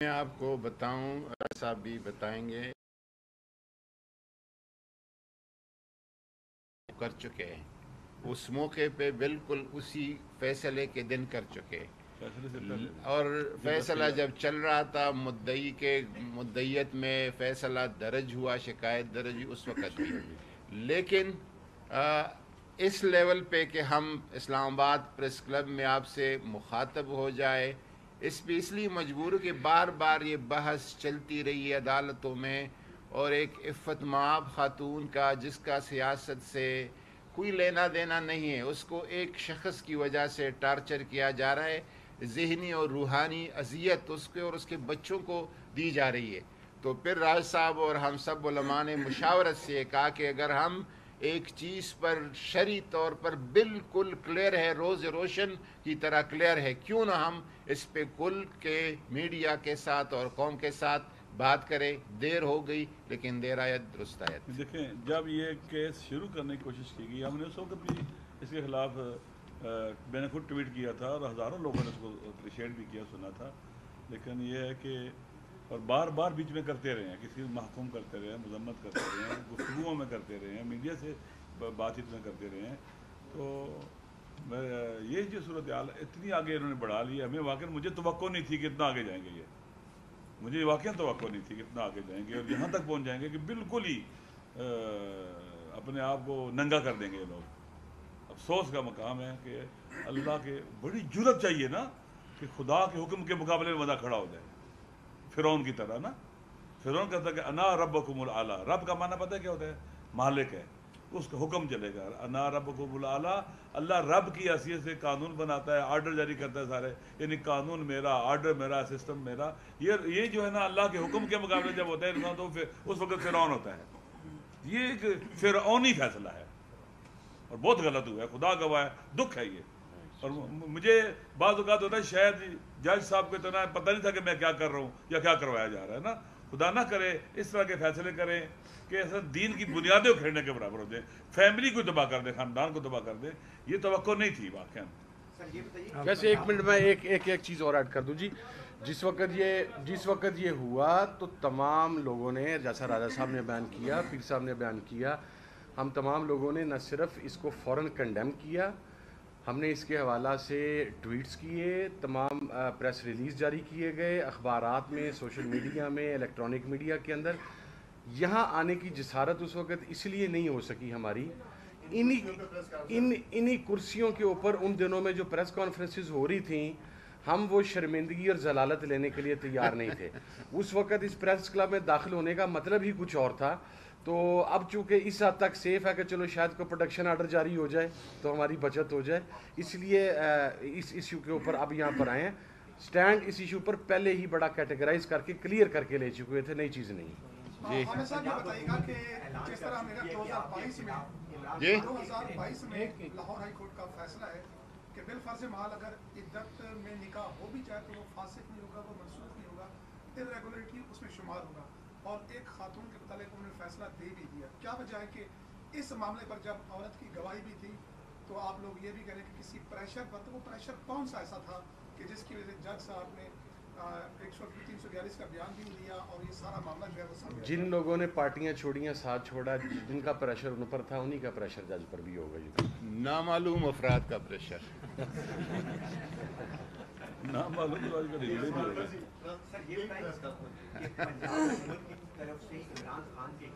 میں آپ کو بتاؤں، صاحب بھی بتائیں گے، کر چکے ہیں اس موقع پہ، بالکل اسی فیصلے کے دن کر چکے فیصلے سے پہلے اور جب فیصلہ FIR جب چل رہا تھا، مدعیت میں فیصلہ درج ہوا، شکایت درج ہوئی اس وقت بھی، لیکن اس لیول پہ کہ ہم اسلام آباد پریس کلب میں آپ سے مخاطب ہو جائے، اس لیے مجبور کہ بار بار یہ بحث چلتی رہی ہے عدالتوں میں، اور ایک عفت مآب خاتون کا جس کا سیاست سے کوئی لینا دینا نہیں ہے، اس کو ایک شخص کی وجہ سے ٹارچر کیا جا رہا ہے، ذہنی اور روحانی اذیت اس کے اور اس کے بچوں کو دی جا رہی ہے۔ تو پھر راج صاحب اور ہم سب علماء نے مشاورت سے کہا کہ اگر ہم ایک چیز پر شرعی طور پر بالکل کلیئر ہے، روز روشن کی طرح کلیئر ہے، کیوں نہ ہم اس پہ کل کے میڈیا کے ساتھ اور قوم کے ساتھ بات کریں۔ دیر ہو گئی لیکن دیر آیت درست آیت۔ دیکھیں، جب یہ کیس شروع کرنے کی کوشش کی گئی، ہم نے اس وقت بھی اس کے خلاف میں نے خود ٹویٹ کیا تھا اور ہزاروں لوگوں نے اس کو اپریشیٹ بھی کیا، سنا تھا، لیکن یہ ہے کہ اور بار بار بیچ میں کرتے رہے ہیں، کسی کو محکوم کرتے رہے ہیں، مذمت کرتے رہے ہیں، گفتگوؤں میں کرتے رہے ہیں، میڈیا سے بات چیت میں کرتے رہے ہیں۔ تو یہ جو صورتحال اتنی آگے انہوں نے بڑھا لی، ہمیں واقعی مجھے توقع نہیں تھی کہ اتنا آگے جائیں گے، مجھے واقعی توقع نہیں تھی کہ اتنا آگے جائیں گے اور یہاں تک پہنچ جائیں گے کہ بالکل ہی اپنے آپ کو ننگا کر دیں گے یہ لوگ۔ افسوس کا مقام ہے کہ اللہ کے بڑی جرت چاہیے نا کہ خدا کے حکم کے مقابلے میں بندہ کھڑا ہو جائے، فرعون کی طرح نا۔ فرعون کہتا ہے کہ انا ربکم الاعلیٰ، رب کا معنی پتہ ہے کیا ہوتا ہے؟ مالک ہے، اس کا حکم چلے گا، انا ربکم الاعلیٰ۔ اللہ رب کی حیثیت سے قانون بناتا ہے، آرڈر جاری کرتا ہے سارے، یعنی قانون میرا، آرڈر میرا، سسٹم میرا۔ یہ جو ہے نا اللہ کے حکم کے مقابلے جب ہوتا ہے انسان تو اس وقت فرعون ہوتا ہے۔ یہ ایک فرعونی فیصلہ ہے اور بہت غلط ہوا ہے، خدا گواہ ہے، دکھ ہے یہ۔ اور مجھے بعض اوقات ہوتا ہے شاید جج صاحب کو اتنا پتہ نہیں تھا کہ میں کیا کر رہا ہوں یا کیا کروایا جا رہا ہے نا۔ خدا نہ کرے اس طرح کے فیصلے کریں کہ ایسا دین کی بنیادیں کھیڑنے کے برابر ہو جائیں، فیملی کو تباہ کر دیں، خاندان کو تباہ کر دیں۔ یہ توقع نہیں تھی واقعا۔ ویسے ایک منٹ میں ایک چیز اور ایڈ کر دوں جی۔ جس وقت یہ ہوا تو تمام لوگوں نے، جیسا راجہ صاحب نے بیان کیا، پیر صاحب نے بیان کیا، ہم تمام لوگوں نے نہ صرف اس کو فوراً کنڈیم کیا، ہم نے اس کے حوالہ سے ٹویٹس کیے، تمام پریس ریلیز جاری کیے گئے، اخبارات میں، سوشل میڈیا میں، الیکٹرانک میڈیا کے اندر۔ یہاں آنے کی جسارت اس وقت اس لیے نہیں ہو سکی ہماری، انہی کرسیوں کے اوپر ان دنوں میں جو پریس کانفرنسز ہو رہی تھیں، ہم وہ شرمندگی اور ضلالت لینے کے لیے تیار نہیں تھے۔ اس وقت اس پریس کلب میں داخل ہونے کا مطلب ہی کچھ اور تھا۔ تو اب چونکہ اس حد تک سیف ہے کہ چلو شاید کوئی پروٹیکشن آرڈر جاری ہو جائے تو ہماری بچت ہو جائے، اس لیے اس ایشو کے اوپر اب یہاں پر آئے ہیں۔ سٹینڈ اس ایشو پر پہلے ہی بڑا کیٹیگرائز کر کے کلیئر کر کے لے چکے تھے، نئی چیز نہیں۔ جی ہمیں صاحب یہ بتائیے گا کہ جس طرح میرا 2022 میں لاہور ہائی کورٹ کا فیصلہ ہے کہ بالفرض محال اگر عدت میں نکاح ہو بھی جائے تو وہ فاسق نہیں ہوگا، وہ منسوخ نہیں ہوگا، irregularity اس میں شمار ہوگا، اور ایک خاتون کے متعلق انہوں نے فیصلہ دے بھی دیا۔ کیا وجہ ہے کہ اس معاملے پر جب عورت کی گواہی بھی تھی تو آپ لوگ یہ بھی کہہ رہے ہیں کہ کسی پریشر پر، تو وہ پریشر کون سا ایسا تھا کہ جس کی وجہ سے جج صاحب نے 342 کا بیان بھی دیا اور یہ سارا معاملہ جو ہے وہ سامنے آیا؟ جن لوگوں نے پارٹیاں چھوڑیاں، ساتھ چھوڑا، جن کا پریشر ان پر تھا، انہی کا پریشر جج پر بھی ہوگا جی۔ نامعلوم افراد کا پریشر۔ نامعلوم لوگ کا ڈیلے بھی ہوگا۔ سر یہ بتائیں کہ پنجاب حکومت کی طرف سے عمران خان کے